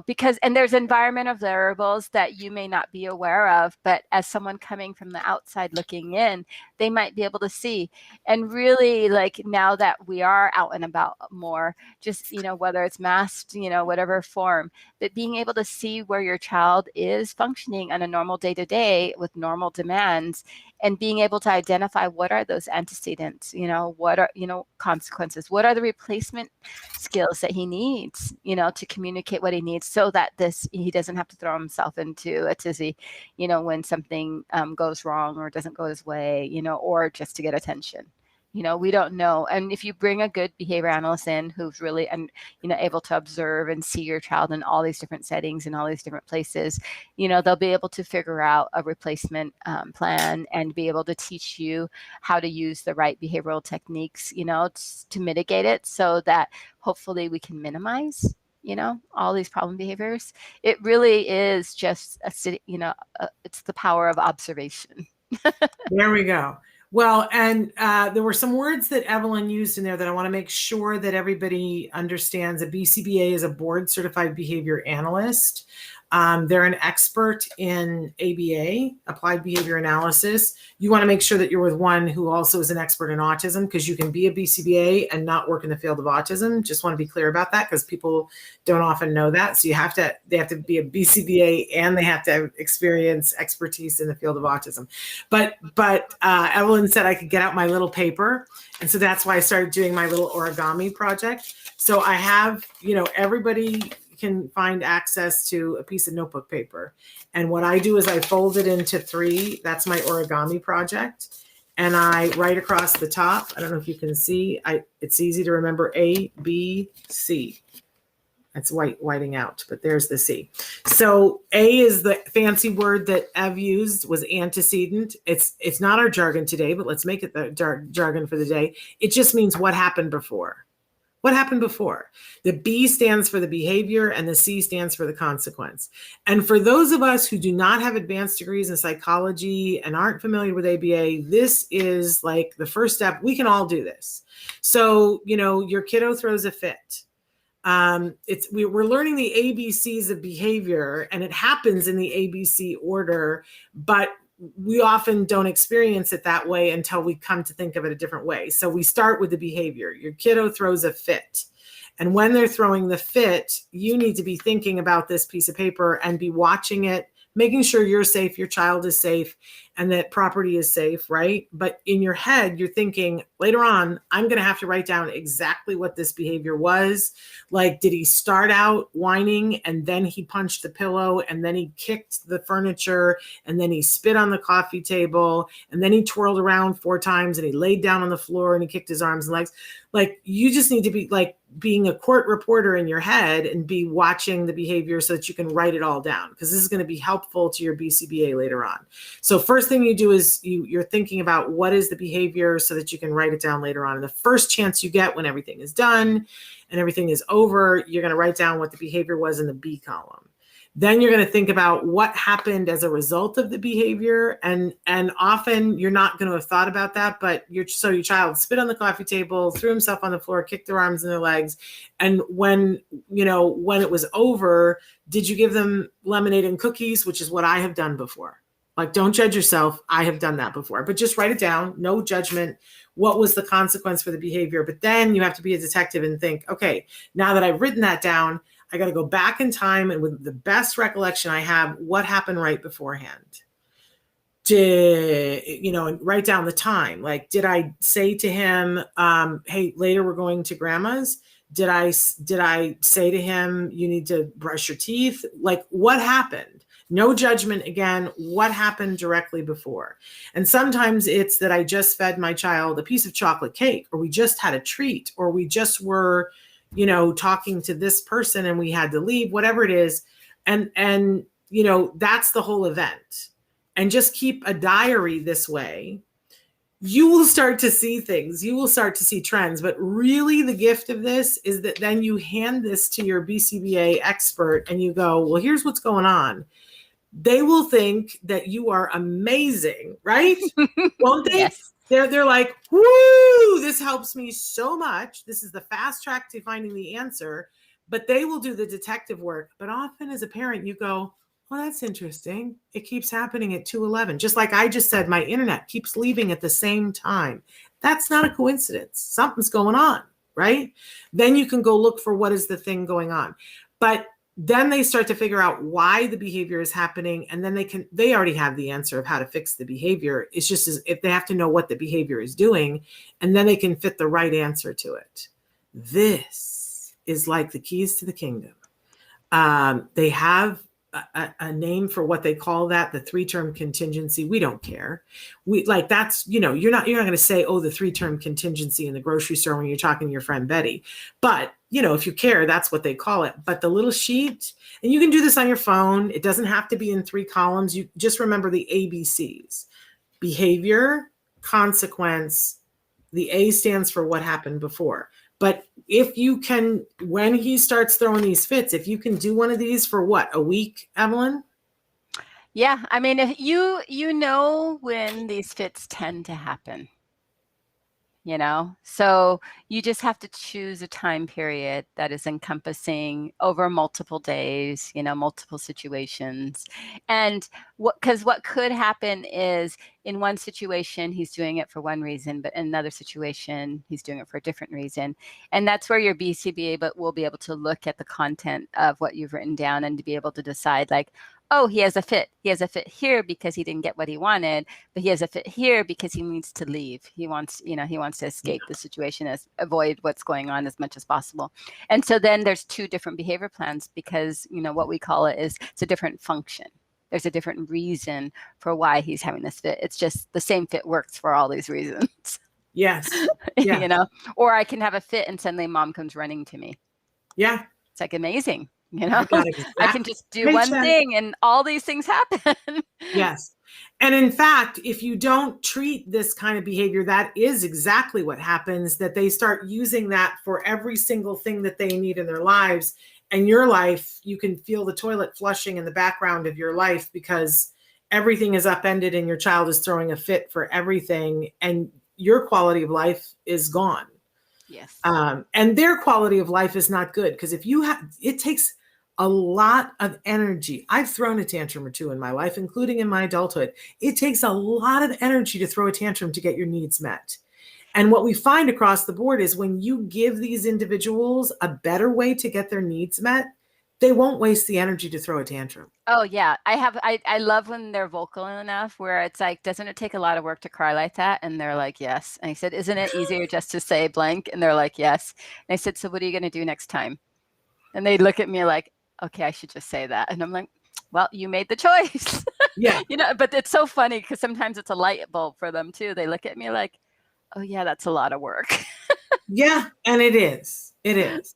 because, and there's environmental variables that you may not be aware of, but as someone coming from the outside looking in, they might be able to see. And really, like, now that we are out and about more, just, whether it's masked, whatever form, but being able to see where your child is functioning on a normal day-to-day with normal demands, and being able to identify what are those antecedents, what are, consequences, what are the replacement skills that he needs, to communicate what he needs, so that he doesn't have to throw himself into a tizzy, when something goes wrong or doesn't go his way, or just to get attention. We don't know. And if you bring a good behavior analyst in who's really, able to observe and see your child in all these different settings and all these different places, they'll be able to figure out a replacement plan and be able to teach you how to use the right behavioral techniques, to mitigate it, so that hopefully we can minimize, all these problem behaviors. It really is just it's the power of observation. There we go. Well, and there were some words that Evelyn used in there that I want to make sure that everybody understands. A BCBA is a board certified behavior analyst. They're an expert in ABA, applied behavior analysis. You want to make sure that you're with one who also is an expert in autism, because you can be a BCBA and not work in the field of autism. Just want to be clear about that, because people don't often know that. So they have to be a BCBA and they have to have expertise in the field of autism. But Evelyn said I could get out my little paper. And so that's why I started doing my little origami project. So I have, everybody can find access to a piece of notebook paper. And what I do is I fold it into 3. That's my origami project. And I write across the top. I don't know if you can see. It's easy to remember: A, B, C. That's whiting out, but there's the C. So A is the fancy word that Ev used, was antecedent. It's not our jargon today, but let's make it the jargon for the day. It just means what happened before. What happened before? The B stands for the behavior and the C stands for the consequence. And for those of us who do not have advanced degrees in psychology and aren't familiar with ABA, this is like the first step. We can all do this. So, your kiddo throws a fit. We're learning the ABCs of behavior, and it happens in the ABC order, but we often don't experience it that way until we come to think of it a different way. So we start with the behavior. Your kiddo throws a fit. And when they're throwing the fit, you need to be thinking about this piece of paper and be watching it, making sure you're safe, your child is safe, and that property is safe, right? But in your head, you're thinking, later on, I'm going to have to write down exactly what this behavior was. Like, did he start out whining and then he punched the pillow and then he kicked the furniture and then he spit on the coffee table and then he twirled around 4 times and he laid down on the floor and he kicked his arms and legs? Like, you just need to be like being a court reporter in your head and be watching the behavior so that you can write it all down, because this is going to be helpful to your BCBA later on. So first thing you do is you're thinking about what is the behavior so that you can write it down later on. And the first chance you get, when everything is done and everything is over, you're going to write down what the behavior was in the B column. Then you're going to think about what happened as a result of the behavior. And often you're not going to have thought about that, but your child spit on the coffee table, threw himself on the floor, kicked their arms and their legs. And when it was over, did you give them lemonade and cookies, which is what I have done before? Like, don't judge yourself. I have done that before, but just write it down. No judgment. What was the consequence for the behavior? But then you have to be a detective and think, okay, now that I've written that down, I got to go back in time, and with the best recollection I have, what happened right beforehand? And write down the time. Like, did I say to him, hey, later we're going to grandma's? Did I say to him, you need to brush your teeth? Like, what happened? No judgment. Again, what happened directly before? And sometimes it's that I just fed my child a piece of chocolate cake, or we just had a treat, or we just were, talking to this person and we had to leave, whatever it is. And that's the whole event. And just keep a diary this way. You will start to see things. You will start to see trends. But really, the gift of this is that then you hand this to your BCBA expert and you go, well, here's what's going on. They will think that you are amazing, right? Won't they? Yes. They're like, whoo, this helps me so much. This is the fast track to finding the answer. But they will do the detective work. But often as a parent, you go, Well, that's interesting. It keeps happening at 2:11. Just like I just said, my internet keeps leaving at the same time. That's not a coincidence. Something's going on, right? Then you can go look for what is the thing going on. But then they start to figure out why the behavior is happening, and then they already have the answer of how to fix the behavior. It's just as if they have to know what the behavior is doing, and then they can fit the right answer to it. This is like the keys to the kingdom. They have a name for what they call that, the 3-term contingency. We don't care. We like that's, you're not going to say, oh, the 3-term contingency in the grocery store when you're talking to your friend Betty. But, if you care, that's what they call it. But the little sheet, and you can do this on your phone. It doesn't have to be in 3 columns. You just remember the ABCs: behavior, consequence. The A stands for what happened before. But if you can, when he starts throwing these fits, if you can do one of these for what, a week, Evelyn? Yeah. I mean, if you know when these fits tend to happen, so you just have to choose a time period that is encompassing over multiple days, multiple situations. And because what could happen is in one situation, he's doing it for one reason, but in another situation, he's doing it for a different reason. And that's where your BCBA will be able to look at the content of what you've written down and to be able to decide, like, oh, he has a fit. He has a fit here because he didn't get what he wanted, but he has a fit here because he needs to leave. He wants to escape the situation, avoid what's going on as much as possible. And so then there's 2 different behavior plans because, what we call it is it's a different function. There's a different reason for why he's having this fit. It's just the same fit works for all these reasons. Yes. Yeah. Or I can have a fit and suddenly mom comes running to me. Yeah. It's like amazing. Exactly. I can just do one thing and all these things happen. Yes. And in fact, if you don't treat this kind of behavior, that is exactly what happens, that they start using that for every single thing that they need in their lives. And your life, you can feel the toilet flushing in the background of your life because everything is upended and your child is throwing a fit for everything. And your quality of life is gone. Yes. And their quality of life is not good because it takes a lot of energy. I've thrown a tantrum or 2 in my life, including in my adulthood. It takes a lot of energy to throw a tantrum to get your needs met. And what we find across the board is when you give these individuals a better way to get their needs met, they won't waste the energy to throw a tantrum. Oh yeah. I love when they're vocal enough where it's like, doesn't it take a lot of work to cry like that? And they're like, yes. And I said, isn't it easier just to say blank? And they're like, yes. And I said, so what are you going to do next time? And they look at me like, okay, I should just say that. And I'm like, well, you made the choice. Yeah. But it's so funny because sometimes it's a light bulb for them too. They look at me like, oh yeah, that's a lot of work. Yeah. And it is. It is.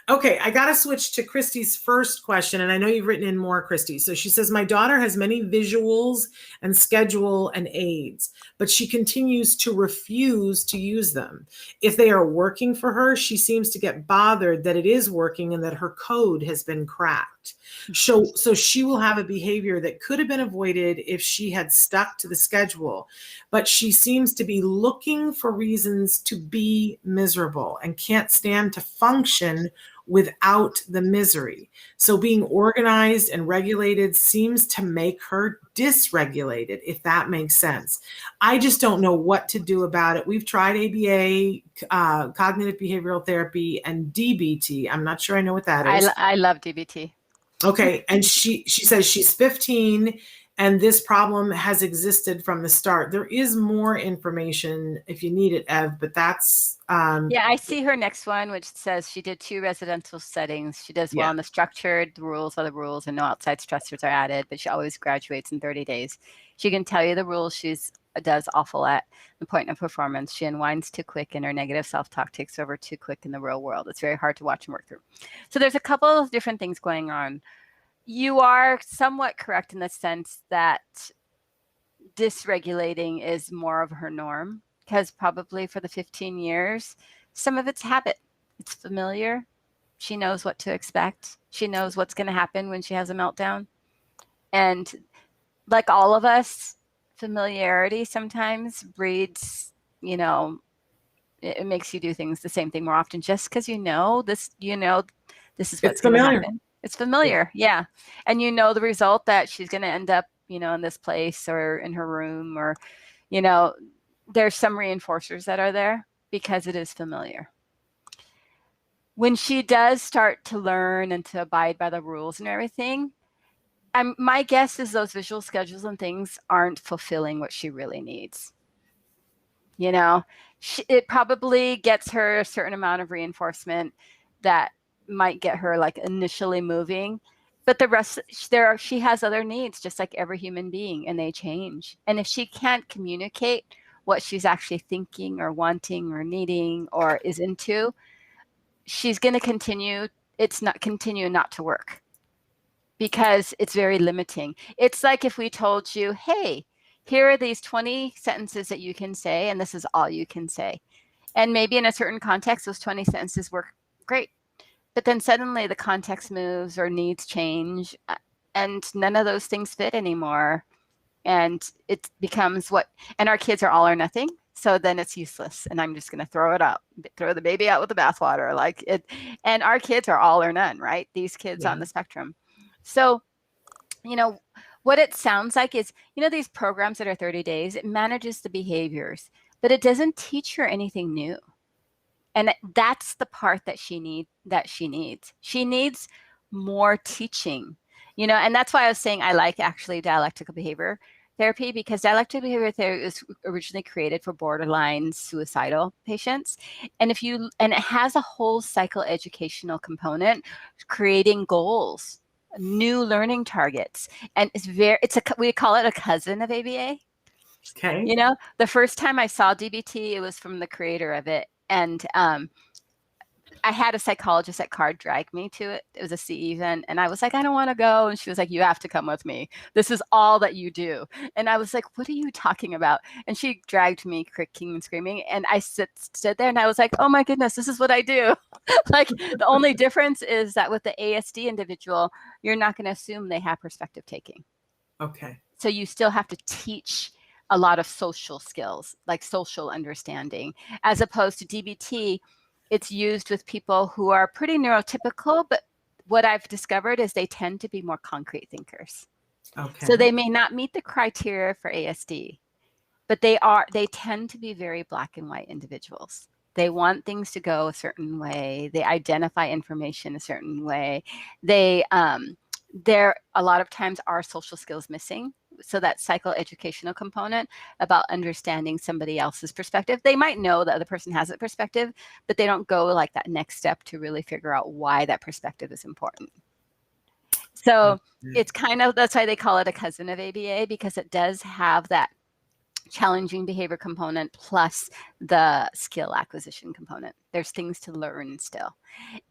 Okay, I got to switch to Christy's first question, and I know you've written in more, Christy. So she says, my daughter has many visuals and schedule and aids, but she continues to refuse to use them. If they are working for her, she seems to get bothered that it is working and that her code has been cracked. So she will have a behavior that could have been avoided if she had stuck to the schedule, but she seems to be looking for reasons to be miserable and can't stand to function without the misery. So being organized and regulated seems to make her dysregulated, if that makes sense. I just don't know what to do about it. We've tried ABA, cognitive behavioral therapy, and DBT. I'm not sure I know what that is. I love DBT. Okay. And she says she's 15 and this problem has existed from the start. There is more information if you need it, Ev, but that's... yeah, I see her next one, which says she did 2 residential settings. She does well in the structured, the rules are the rules, and no outside stressors are added, but she always graduates in 30 days. She can tell you the rules she's does awful at the point of performance. She unwinds too quick and her negative self-talk takes over too quick in the real world. It's very hard to watch and work through. So there's a couple of different things going on. You are somewhat correct in the sense that dysregulating is more of her norm because probably for the 15 years, some of it's habit. It's familiar. She knows what to expect. She knows what's going to happen when she has a meltdown. And like all of us, familiarity sometimes breeds, it makes you do things, the same thing more often, just because this is what's going to happen. It's familiar. Yeah. And you know the result that she's going to end up, you know, in this place or in her room, or, you know, there's some reinforcers that are there because it is familiar. When she does start to learn and to abide by the rules and everything, my guess is those visual schedules and things aren't fulfilling what she really needs. You know, it probably gets her a certain amount of reinforcement that might get her like initially moving, but the rest, she has other needs just like every human being, and they change. And if she can't communicate what she's actually thinking or wanting or needing or is into, she's going to continue not to work, because it's very limiting. It's like if we told you, hey, here are these 20 sentences that you can say, and this is all you can say. And maybe in a certain context, those 20 sentences work great. But then suddenly the context moves or needs change, and none of those things fit anymore. And it becomes and our kids are all or nothing. So then it's useless. And I'm just going to throw the baby out with the bathwater. And our kids are all or none, right? These kids on the spectrum. So, you know, what it sounds like is, you know, these programs that are 30 days, it manages the behaviors, but it doesn't teach her anything new. And that's the part that she needs. She needs more teaching, you know, and that's why I was saying I like actually dialectical behavior therapy, because dialectical behavior therapy was originally created for borderline suicidal patients. And it has a whole psychoeducational component, creating goals, new learning targets. And we call it a cousin of ABA. Okay. You know, the first time I saw DBT, it was from the creator of it. And I had a psychologist at CARD drag me to it. It was a CE event. And I was like, I don't want to go. And she was like, you have to come with me. This is all that you do. And I was like, what are you talking about? And she dragged me kicking and screaming. And I stood there and I was like, oh my goodness, this is what I do. Like, the only difference is that with the ASD individual, you're not going to assume they have perspective taking. Okay. So you still have to teach a lot of social skills, like social understanding, as opposed to DBT. It's used with people who are pretty neurotypical, but what I've discovered is they tend to be more concrete thinkers. Okay. So they may not meet the criteria for ASD, but they tend to be very black and white individuals. They want things to go a certain way. They identify information a certain way. There a lot of times are social skills missing. So that psychoeducational component about understanding somebody else's perspective. They might know the other person has a perspective, but they don't go like that next step to really figure out why that perspective is important. So it's that's why they call it a cousin of ABA, because it does have that challenging behavior component plus the skill acquisition component. There's things to learn still.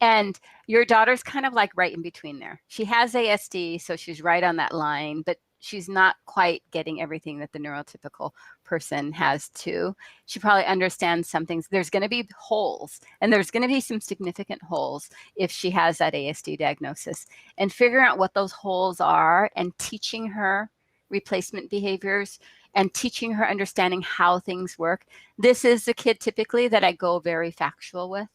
And your daughter's kind of like right in between there. She has ASD, so she's right on that line, but she's not quite getting everything that the neurotypical person has too. She probably understands some things. There's going to be holes, and there's going to be some significant holes if she has that ASD diagnosis. And figuring out what those holes are and teaching her replacement behaviors and teaching her understanding how things work. This is the kid typically that I go very factual with.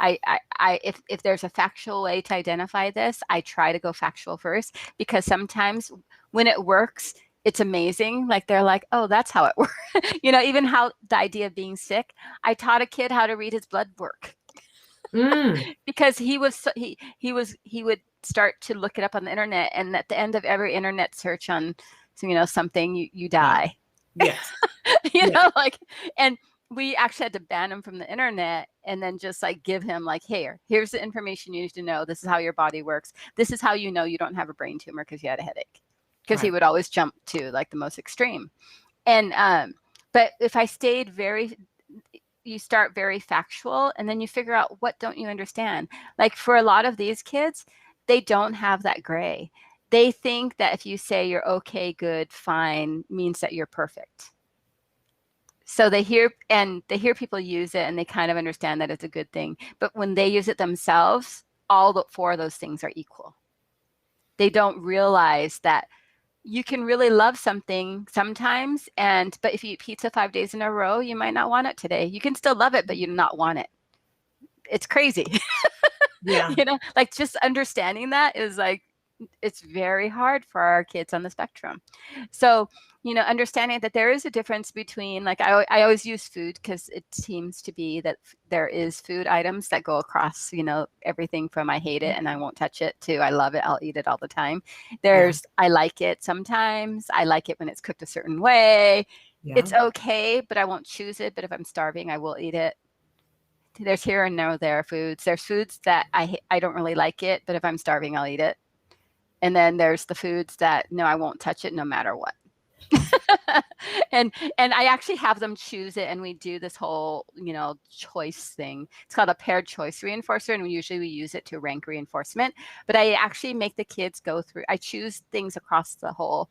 If there's a factual way to identify this, I try to go factual first, because sometimes when it works, it's amazing. Like, they're like, oh, that's how it works. You know, even how the idea of being sick, I taught a kid how to read his blood work. Because he would start to look it up on the internet, and at the end of every internet search on, you know, something, you die. Yes. You know, like, and we actually had to ban him from the internet, and then just like give him like, here's the information you need to know. This is how your body works. This is how you know you don't have a brain tumor because you had a headache. Because he would always jump to like the most extreme. And but if I stayed you start very factual, and then you figure out what don't you understand. Like, for a lot of these kids, they don't have that gray. They think that if you say you're okay, good, fine, means that you're perfect. So they hear people use it, and they kind of understand that it's a good thing. But when they use it themselves, all four of those things are equal. They don't realize that you can really love something sometimes, but if you eat pizza 5 days in a row, you might not want it today. You can still love it, but you do not want it. It's crazy. Yeah. Like just understanding that is like, it's very hard for our kids on the spectrum. So, understanding that there is a difference between, like, I always use food because it seems to be that there is food items that go across, everything from I hate it and I won't touch it to I love it, I'll eat it all the time. There's, I like it sometimes. I like it when it's cooked a certain way. It's okay, but I won't choose it. But if I'm starving, I will eat it. There's here and there foods. There's foods that I don't really like it, but if I'm starving, I'll eat it. And then there's the foods that, no, I won't touch it no matter what. and I actually have them choose it. And we do this whole, choice thing. It's called a paired choice reinforcer. And we usually use it to rank reinforcement. But I actually make the kids go through, I choose things across the whole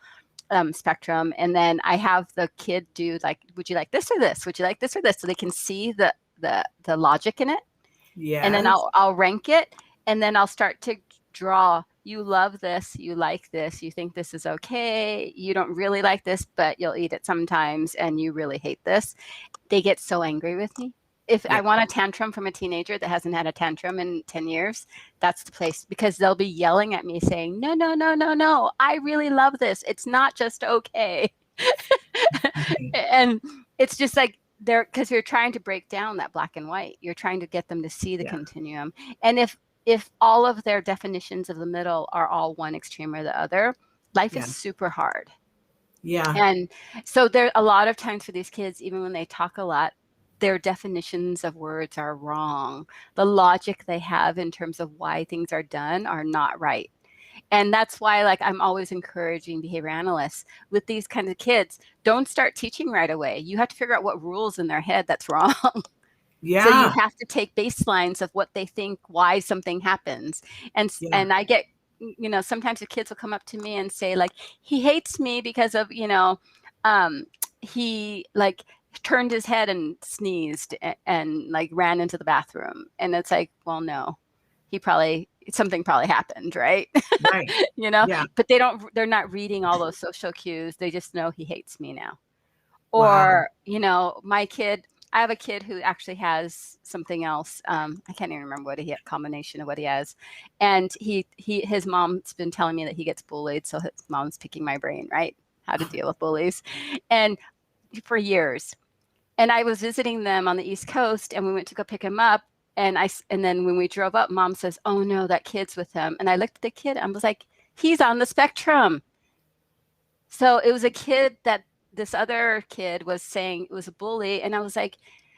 spectrum. And then I have the kid do like, would you like this or this? Would you like this or this? So they can see the logic in it. Yeah. And then I'll rank it. And then I'll start to draw, you love this, you like this, you think this is okay, you don't really like this, but you'll eat it sometimes, and you really hate this. They get so angry with me. If I want a tantrum from a teenager that hasn't had a tantrum in 10 years, that's the place, because they'll be yelling at me saying, no, I really love this. It's not just okay. And it's just like, because you're trying to break down that black and white. You're trying to get them to see the continuum. And if all of their definitions of the middle are all one extreme or the other, life is super hard. Yeah. And so there a lot of times for these kids, even when they talk a lot, their definitions of words are wrong. The logic they have in terms of why things are done are not right. And that's why, like, I'm always encouraging behavior analysts with these kinds of kids, don't start teaching right away. You have to figure out what rules in their head that's wrong. Yeah. So you have to take baselines of what they think, why something happens. And I get, sometimes the kids will come up to me and say, like, he hates me because of, he like turned his head and sneezed and like ran into the bathroom. And it's like, well, no, something probably happened, right? Right. But they're not reading all those social cues. They just know he hates me now. Or, my kid, I have a kid who actually has something else. I can't even remember what combination of what he has. And his mom's been telling me that he gets bullied. So his mom's picking my brain, right? How to deal with bullies. And for years. And I was visiting them on the East Coast, and we went to go pick him up. And then when we drove up, Mom says, oh no, that kid's with him. And I looked at the kid and was like, he's on the spectrum. So it was a kid that this other kid was saying it was a bully. And I was like,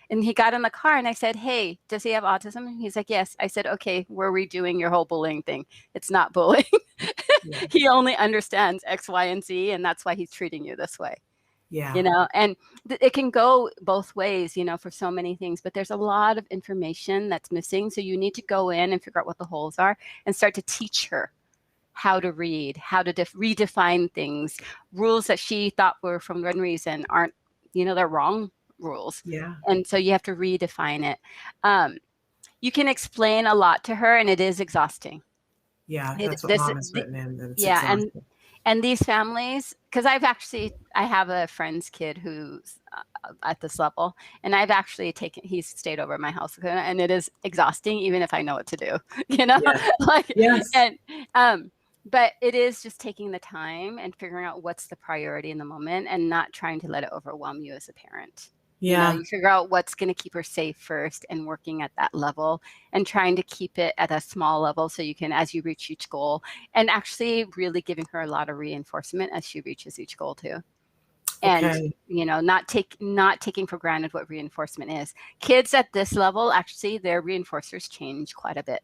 and he got in the car and I said, hey, does he have autism? And he's like, yes. I said, okay, we're redoing your whole bullying thing. It's not bullying. Yeah. He only understands X, Y, and Z. And that's why he's treating you this way. Yeah. And it can go both ways, for so many things, but there's a lot of information that's missing. So you need to go in and figure out what the holes are and start to teach her how to read, how to redefine things. Rules that she thought were from one reason aren't, they're wrong rules. Yeah. And so you have to redefine it. You can explain a lot to her, and it is exhausting. Yeah, that's what Mom has written in. That it's exhausting. And these families, because I have a friend's kid who's at this level, and I've actually he's stayed over at my house, and it is exhausting, even if I know what to do, Yeah. Like, yes. And, but it is just taking the time and figuring out what's the priority in the moment and not trying to let it overwhelm you as a parent. Yeah. You figure out what's going to keep her safe first and working at that level and trying to keep it at a small level so you can, as you reach each goal, and actually really giving her a lot of reinforcement as she reaches each goal too. And, not taking for granted what reinforcement is. Kids at this level, actually, their reinforcers change quite a bit.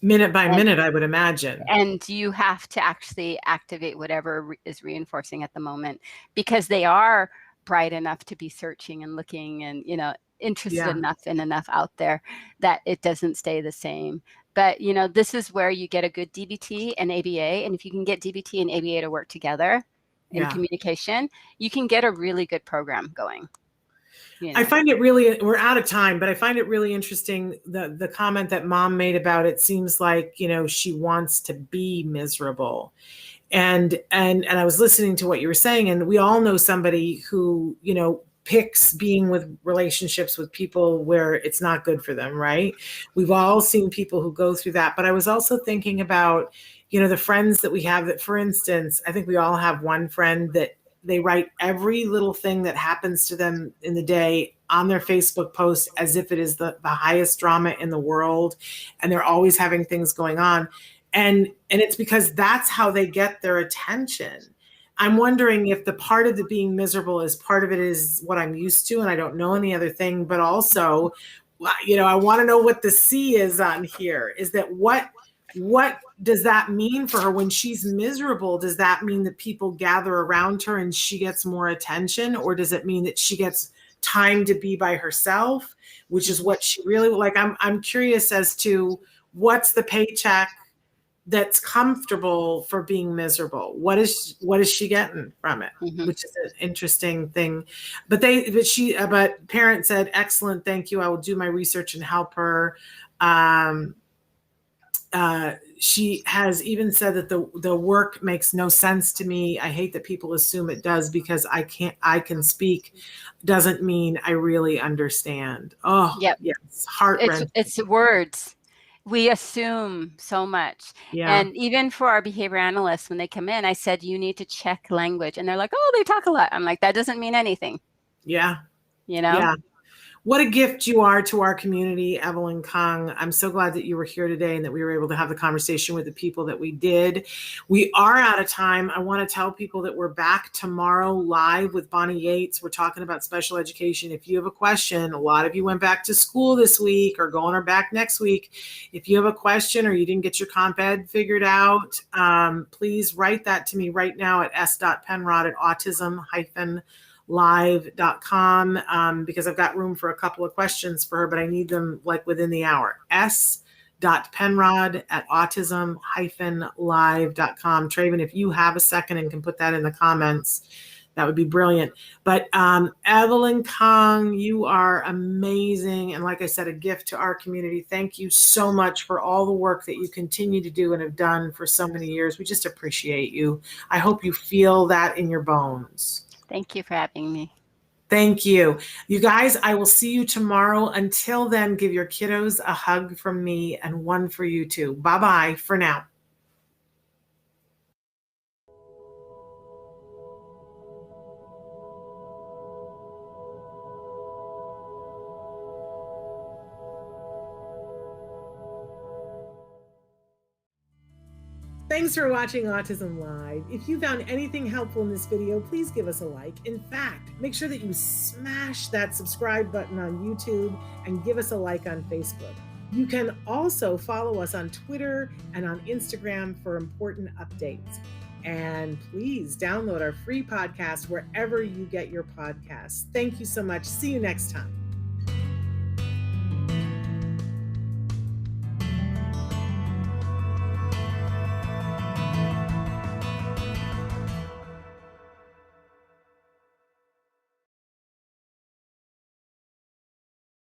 Minute by minute, I would imagine. And you have to actually activate whatever is reinforcing at the moment, because they are bright enough to be searching and looking and, interested enough and enough out there that it doesn't stay the same. But, this is where you get a good DBT and ABA. And if you can get DBT and ABA to work together in communication, you can get a really good program going. I find it really, we're out of time, but I find it really interesting, the comment that Mom made about it seems like, she wants to be miserable. And I was listening to what you were saying, and we all know somebody who, picks being with relationships with people where it's not good for them, right? We've all seen people who go through that. But I was also thinking about, the friends that we have that, for instance, I think we all have one friend that they write every little thing that happens to them in the day on their Facebook post as if it is the highest drama in the world. And they're always having things going on. And it's because that's how they get their attention. I'm wondering if the part of the being miserable is part of it is what I'm used to and I don't know any other thing, but also, I want to know what the C is on here. Is that what does that mean for her when she's miserable? Does that mean that people gather around her and she gets more attention? Or does it mean that she gets time to be by herself, which is what she really like? I'm curious as to what's the paycheck that's comfortable for being miserable. What is she getting from it? Mm-hmm. Which is an interesting thing. But parent said, excellent, thank you. I will do my research and help her. She has even said that the work makes no sense to me. I hate that people assume it does because I can speak doesn't mean I really understand. Oh, yep. Yes. Heart-wrenching. It's words. We assume so much. Yeah. And even for our behavior analysts, when they come in, I said, you need to check language. And they're like, oh, they talk a lot. I'm like, that doesn't mean anything. Yeah. Yeah. What a gift you are to our community, Evelyn Kung. I'm so glad that you were here today and that we were able to have the conversation with the people that we did. We are out of time. I want to tell people that we're back tomorrow live with Bonnie Yates. We're talking about special education. If you have a question, a lot of you went back to school this week or going back next week. If you have a question or you didn't get your comp ed figured out, please write that to me right now at s.penrod@autism-live.com because I've got room for a couple of questions for her, but I need them like within the hour. s.penrod@autism-live.com. Traven, if you have a second and can put that in the comments, that would be brilliant. But Evelyn Kung, you are amazing. And like I said, a gift to our community. Thank you so much for all the work that you continue to do and have done for so many years. We just appreciate you. I hope you feel that in your bones. Thank you for having me. Thank you. You guys, I will see you tomorrow. Until then, give your kiddos a hug from me and one for you too. Bye-bye for now. Thanks for watching Autism Live. If you found anything helpful in this video, please give us a like. In fact, make sure that you smash that subscribe button on YouTube and give us a like on Facebook. You can also follow us on Twitter and on Instagram for important updates. And please download our free podcast wherever you get your podcasts. Thank you so much. See you next time.